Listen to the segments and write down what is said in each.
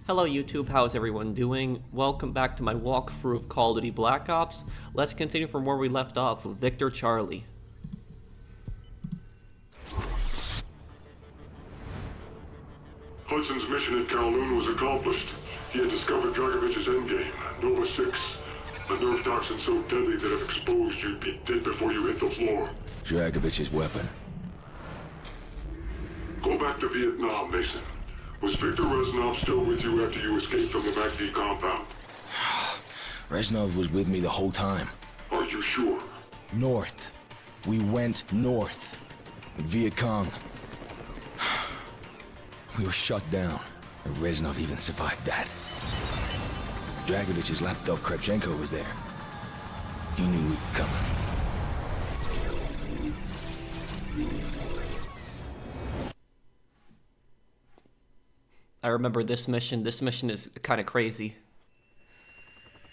Hello YouTube, how's everyone doing? Welcome back to my walkthrough of Call of Duty Black Ops. Let's continue from where we left off with Victor Charlie. Hudson's mission at Kowloon was accomplished. He had discovered Dragovich's endgame, Nova 6. A nerve toxin so deadly that if exposed, you'd be dead before you hit the floor. Dragovich's weapon. Go back to Vietnam, Mason. Was Victor Reznov still with you after you escaped from the MACD compound? Reznov was with me the whole time. Are you sure? North. We went north. Vietcong. We were shut down, and Reznov even survived that. Dragovich's lapdog Kravchenko was there. He knew we were coming. I remember this mission. This mission is kind of crazy.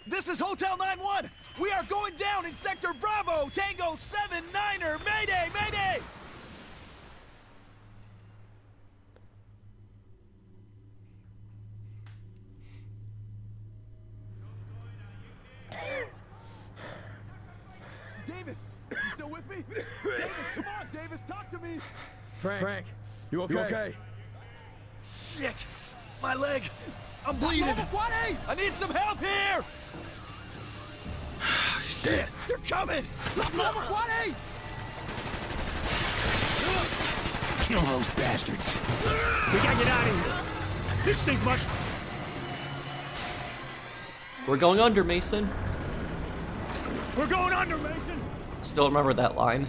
This is Hotel 9-1. We are going down in Sector Bravo, Tango 7-9er. Mayday, mayday! Davis, you still with me? Davis, come on, Davis, talk to me. Frank, you okay? Shit, my leg. I'm bleeding. I need some help here. He's dead. They're coming. Kill those bastards. We gotta get out of here. This thing's much. We're going under, Mason. We're going under, Mason. Still remember that line.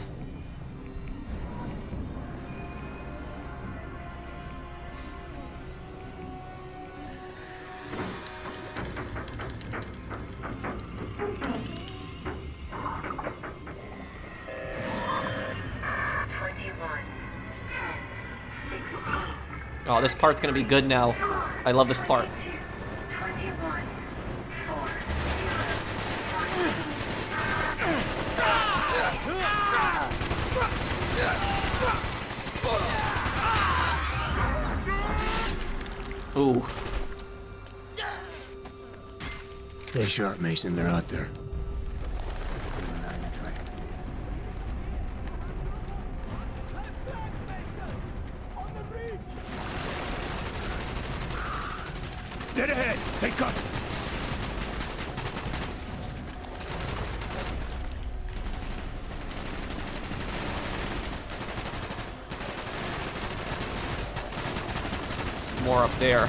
Oh, this part's gonna be good now. I love this part. Ooh. Stay sharp, Mason. They're out there. Dead ahead. Take cover. More up there.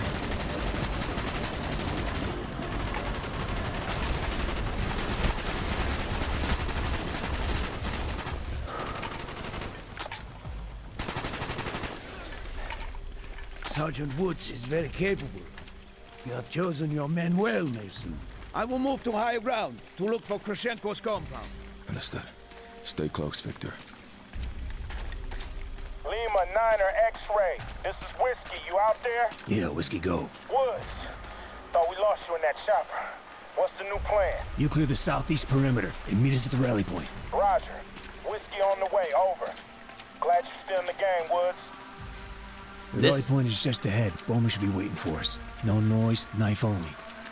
Sergeant Woods is very capable. You have chosen your men well, Mason. I will move to high ground to look for Kravchenko's compound. Understood. Stay close, Victor. Lima 9er X-ray. This is Whiskey. You out there? Yeah, Whiskey, go. Woods. Thought we lost you in that chopper. What's the new plan? You clear the southeast perimeter and meet us at the rally point. Roger. Whiskey on the way. Over. Glad you're still in the game, Woods. The rally point is just ahead. Bowman should be waiting for us. No noise, knife only.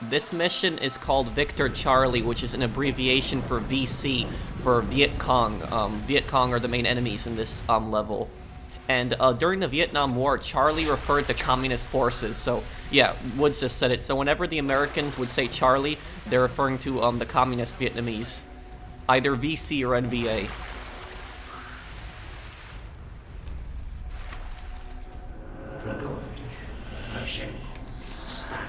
This mission is called Victor Charlie, which is an abbreviation for VC, for Vietcong. Vietcong are the main enemies in this level. And during the Vietnam War, Charlie referred to communist forces. So, yeah, Woods just said it. So whenever the Americans would say Charlie, they're referring to the communist Vietnamese. Either VC or NVA. Dragovich, Kravchenko, stop.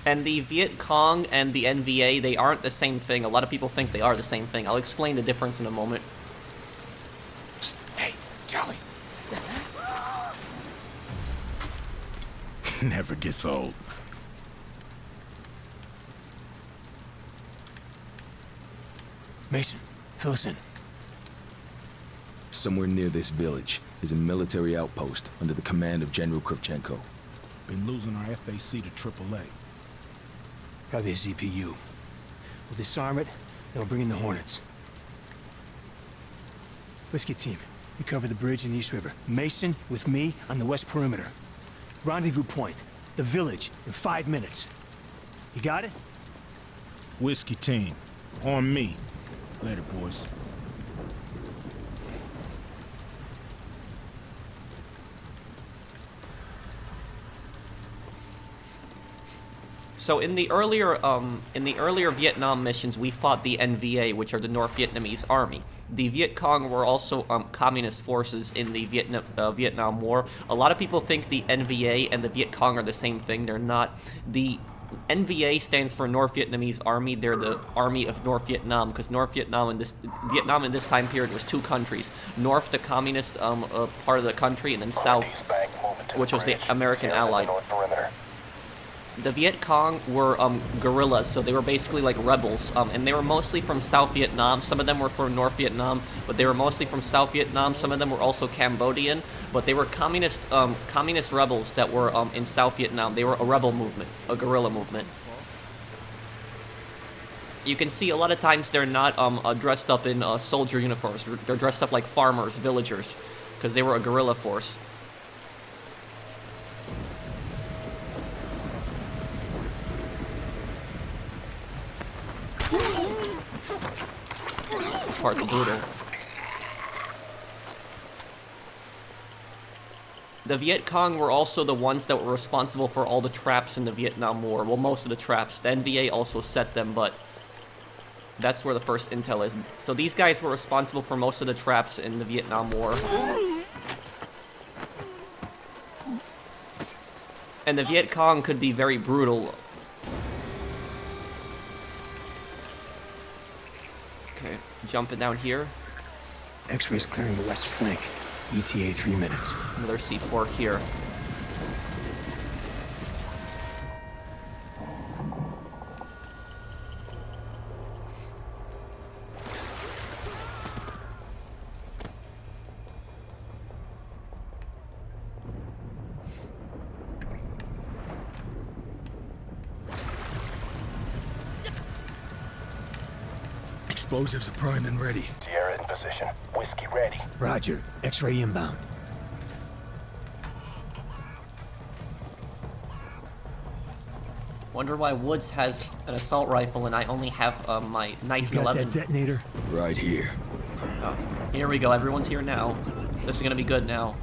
And the Viet Cong and the NVA, they aren't the same thing. A lot of people think they are the same thing. I'll explain the difference in a moment. Hey, Charlie. Never gets old. Mason, fill us in. Somewhere near this village is a military outpost under the command of General Kravchenko. Been losing our FAC to AAA. Probably a ZPU. We'll disarm it, then we'll bring in the Hornets. Whiskey team, you cover the bridge in East River. Mason with me on the west perimeter. Rendezvous point, the village, in 5 minutes. You got it? Whiskey team, on me. Later, boys. So in the earlier Vietnam missions, we fought the NVA, which are the North Vietnamese Army. The Vietcong were also communist forces in the Vietnam War. A lot of people think the NVA and the Vietcong are the same thing. They're not. The NVA stands for North Vietnamese Army. They're the Army of North Vietnam, because Vietnam in this time period was two countries: North, the communist part of the country, and then South, which was the American Allied. The Viet Cong were guerrillas, so they were basically like rebels, and they were mostly from South Vietnam. Some of them were from North Vietnam, but they were mostly from South Vietnam. Some of them were also Cambodian, but they were communist rebels that were in South Vietnam. They were a rebel movement, a guerrilla movement. You can see a lot of times they're not dressed up in soldier uniforms. They're dressed up like farmers, villagers, because they were a guerrilla force. This part's brutal. The Viet Cong were also the ones that were responsible for all the traps in the Vietnam War. Well, most of the traps. The NVA also set them, but that's where the first intel is. So these guys were responsible for most of the traps in the Vietnam War. And the Viet Cong could be very brutal. Okay, jumping down here. X-rays clearing the west flank. ETA 3 minutes. Another C4 here. Explosives are primed and ready. Sierra in position. Whiskey ready. Roger. X-ray inbound. Wonder why Woods has an assault rifle and I only have my You got 1911. that detonator? Right here. Oh, here we go. Everyone's here now. This is gonna be good now.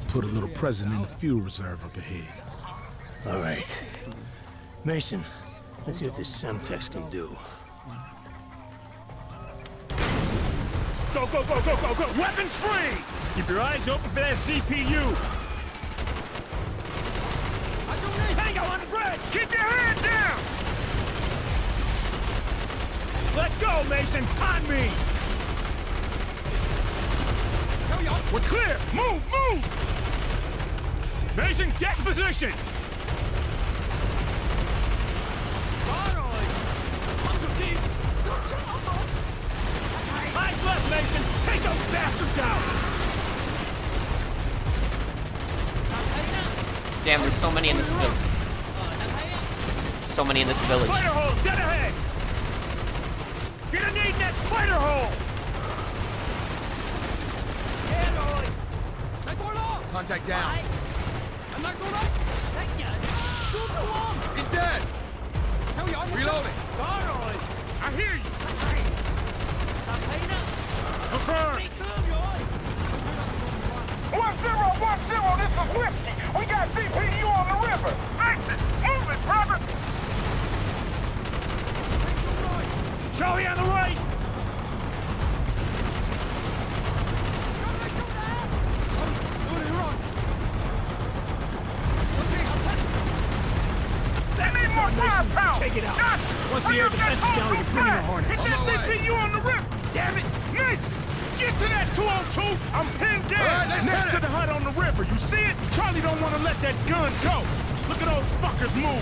Put a little present in the fuel reserve up ahead. All right. Mason, let's see what this Semtex can do. Go, go, go, go, go, go! Weapons free! Keep your eyes open for that CPU! Tango on the bridge! Keep your head down! Let's go, Mason! On me! We're clear! Move, move! Mason, get in position! Eyes left, Mason! Take those bastards out! Damn, there's so many in this village. So many in this village. Spider hole, dead ahead! You're gonna need that spider hole! Contact down. He's dead. Reloading. I hear you! Confirmed! 1-0, this is Whiskey. We got CPU on the river. Mason, move it, brother! Charlie on the right! They need more firepower! Take it out. Josh, Once the air defense is down, we can bring in the Hornets. Hit that CPU on the river! Damn it! Mason, get to that 202! I'm pinned down! All right, let's next hit to it. the hut on the river. You see it? Charlie don't want to let that gun go. Look at those fuckers move.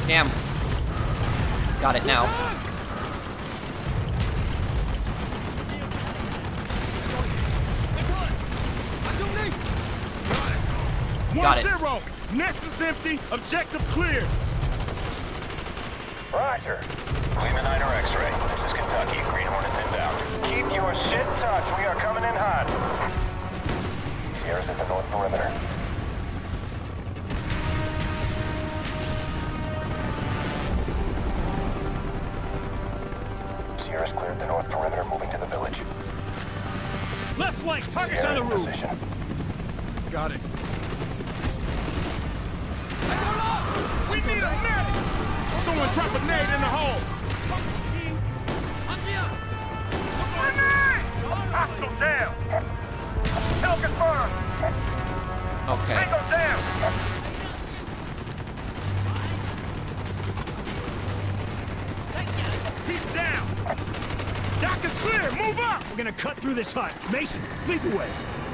Damn. Got it now. Got it. 1-0. Nest is empty. Objective clear. Roger. Lima 9er X-ray. This is Kentucky. Green Hornets inbound. Keep your shit touch. We are coming in hot. Sierra's at the north perimeter. Sierra's cleared the north perimeter, moving to the village. Left flank. Target's on the roof. Position. Got it. We need a medic. Someone drop a nade in the hole. Hostile down. Kill confirmed. Okay. Tango down. He's down. Dock is clear. Move up. We're gonna cut through this hut. Mason, lead the way.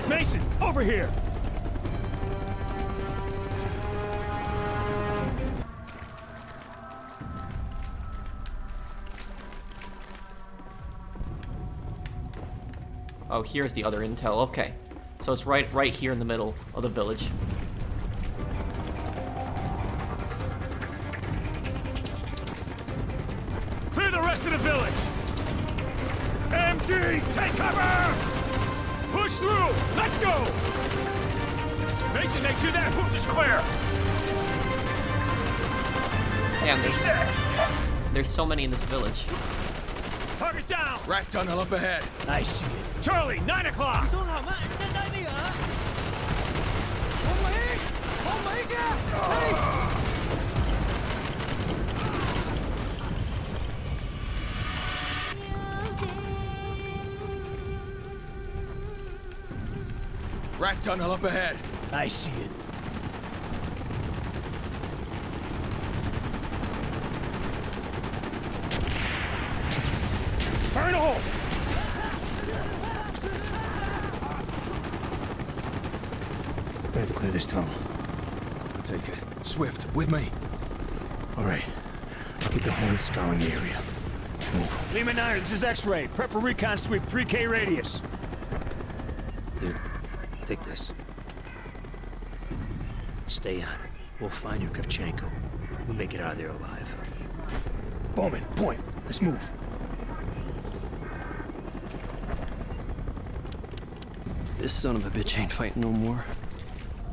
Mason, over here. Oh, here's the other intel. Okay. So it's right here in the middle of the village. Clear the rest of the village. MG, take cover. Push through. Let's go. Mason, make sure that hoop is clear. Damn, there's so many in this village. Target down. Rat tunnel up ahead. I see it. Charlie, 9 o'clock. Rat tunnel up ahead. I see it. Burn a hole. We have to clear this tunnel. I'll take it. Swift, with me. All right. I'll get the Hornets scouring the area. Let's move. Lima 9, this is X-ray. Prep for recon sweep, 3K radius. Here, take this. Stay on. We'll find your Kravchenko. We'll make it out of there alive. Bowman, point. Let's move. This son of a bitch ain't fighting no more.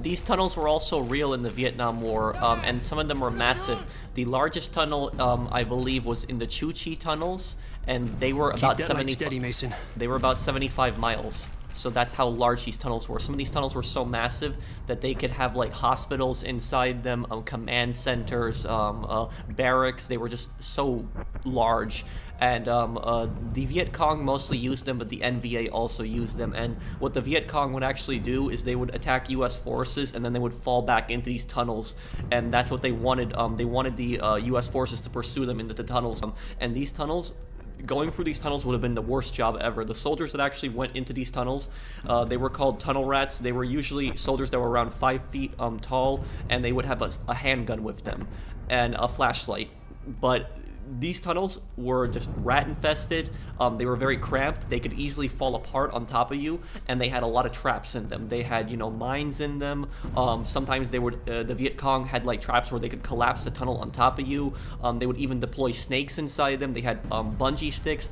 These tunnels were also real in the Vietnam War, and some of them were massive. The largest tunnel, I believe, was in the Chu Chi tunnels, and they were Keep about that light steady, Mason. They were about 75 miles. So that's how large these tunnels were. Some of these tunnels were so massive that they could have like hospitals inside them, command centers, barracks. They were just so large. And the Viet Cong mostly used them, but the NVA also used them. And what the Viet Cong would actually do is they would attack U.S. forces, and then they would fall back into these tunnels. And that's what they wanted. They wanted the U.S. forces to pursue them into the tunnels. And these tunnels, going through these tunnels would have been the worst job ever. The soldiers that actually went into these tunnels, they were called tunnel rats. They were usually soldiers that were around 5 feet tall, and they would have a handgun with them and a flashlight. But these tunnels were just rat infested. They were very cramped. They could easily fall apart on top of you, and they had a lot of traps in them. They had, mines in them. Sometimes they would, the Viet Cong had like traps where they could collapse the tunnel on top of you. They would even deploy snakes inside them. They had bungee sticks.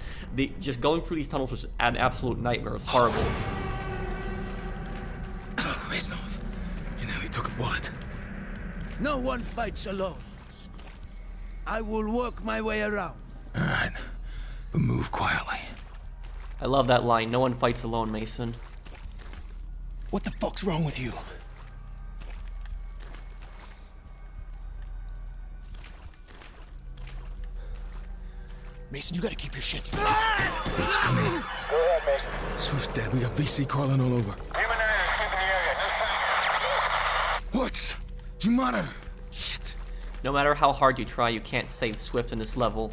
Just going through these tunnels was an absolute nightmare. It was horrible. Reznov, you nearly took a bullet. No one fights alone. I will work my way around. All right, but move quietly. I love that line. No one fights alone, Mason. What the fuck's wrong with you? Mason, you gotta keep your shit together. Let's come in. Go ahead, Mason. Swift's dead. We got VC crawling all over. Lima 9 is keeping the area. What? You monitor. Shit. No matter how hard you try, you can't save Swift in this level.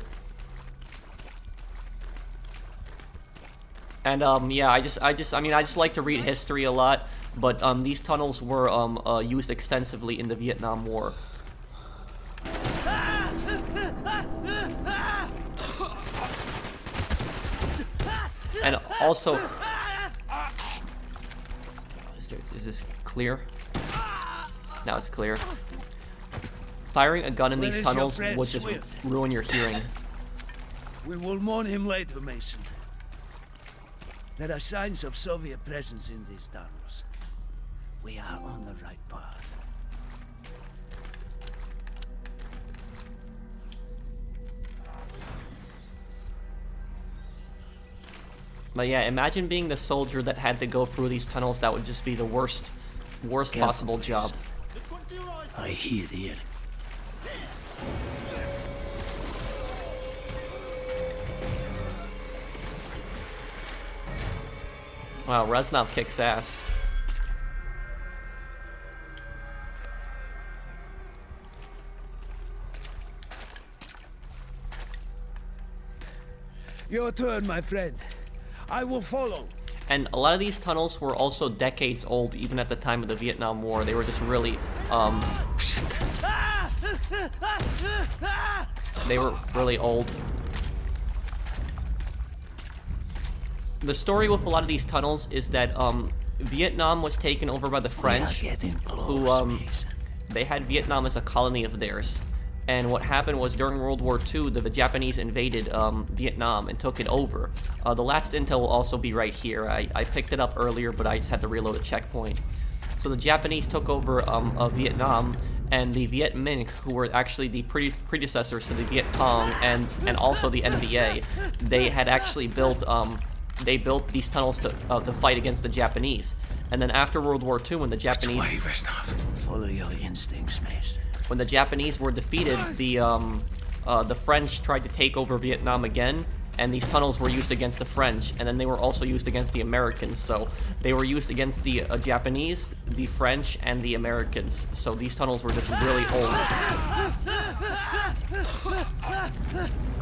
And yeah, I just like to read history a lot, but these tunnels were used extensively in the Vietnam War. And also, is this clear? Now it's clear. Firing a gun in Where these is your tunnels friend would just Swift? ruin your hearing. We will mourn him later, Mason. There are signs of Soviet presence in these tunnels. We are on the right path. But yeah, imagine being the soldier that had to go through these tunnels. That would just be the worst possible job. I hear the enemy. Wow, Reznov kicks ass. Your turn, my friend. I will follow. And a lot of these tunnels were also decades old, even at the time of the Vietnam War. They were just really, they were really old. The story with a lot of these tunnels is that, Vietnam was taken over by the French, who, they had Vietnam as a colony of theirs. And what happened was during World War II, the Japanese invaded Vietnam and took it over. The last intel will also be right here. I picked it up earlier, but I just had to reload a checkpoint. So the Japanese took over Vietnam, and the Viet Minh, who were actually the predecessors to the Vietcong and also the NBA, they had actually built they built these tunnels to fight against the Japanese. And then after World War II, when the Japanese Follow your instincts, Mason. when the Japanese were defeated, the French tried to take over Vietnam again, and these tunnels were used against the French, and then they were also used against the Americans. So they were used against the Japanese, the French, and the Americans. So these tunnels were just really old.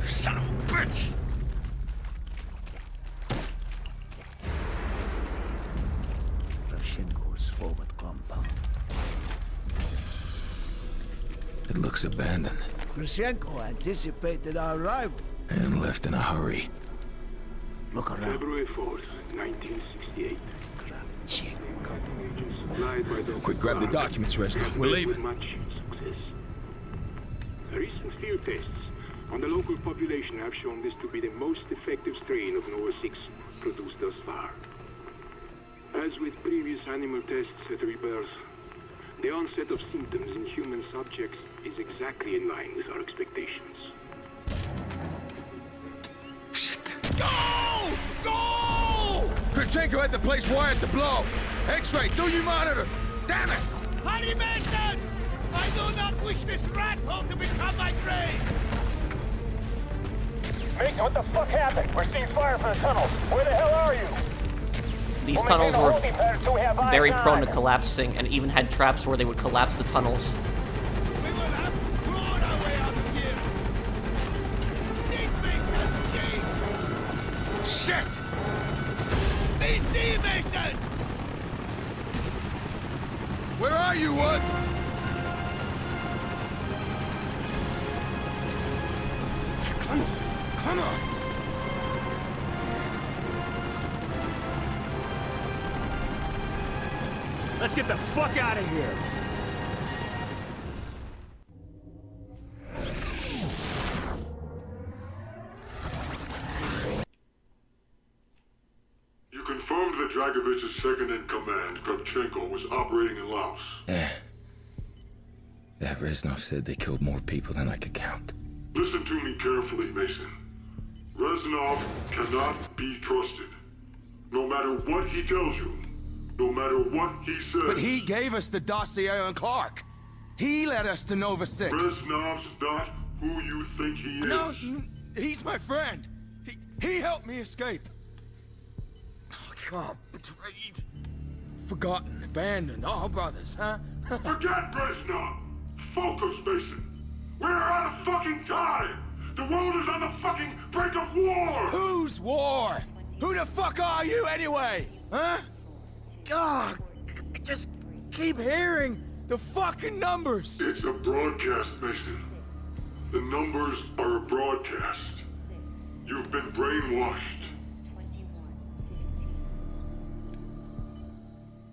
Son of a bitch! Krashenko's forward compound. It looks abandoned Krashenko anticipated our arrival. and left in a hurry. Look around. February 4th, 1968. Kravchenko. Quick, grab the documents, Reznov. We're leaving. Much success. The recent field tests on the local population have shown this to be the most effective strain of Nova 6 produced thus far. As with previous animal tests at rebirth, the onset of symptoms in human subjects is exactly in line with our expectations. Go! Go! Krachenko had the place wired to blow. X-ray, do you monitor? Damn it! Hurry, Mason! I do not wish this rat hole to become my grave! Mason, what the fuck happened? We're seeing fire from the tunnels. Where the hell are you? These tunnels were very prone to collapsing, and even had traps where they would collapse the tunnels. We will have to claw our way out of here! Keep Mason engaged! Shit! BC, Mason! Where are you, Woods? Come on, come on! Let's get the fuck out of here! You confirmed that Dragovich's second-in-command, Kravchenko, was operating in Laos. Yeah. That Reznov said they killed more people than I could count. Listen to me carefully, Mason. Reznov cannot be trusted. No matter what he tells you, no matter what he says. But he gave us the dossier on Clark. He led us to Nova 6. Reznov's not who you think he is. No, he's my friend. He helped me escape. Oh, God, betrayed. Forgotten, abandoned, all brothers, huh? Forget Reznov! Focus, Mason! We're out of fucking time! The world is on the fucking brink of war! Whose war? Who the fuck are you anyway? Huh? God, I just keep hearing the fucking numbers. It's a broadcast, Mason. The numbers are a broadcast. You've been brainwashed.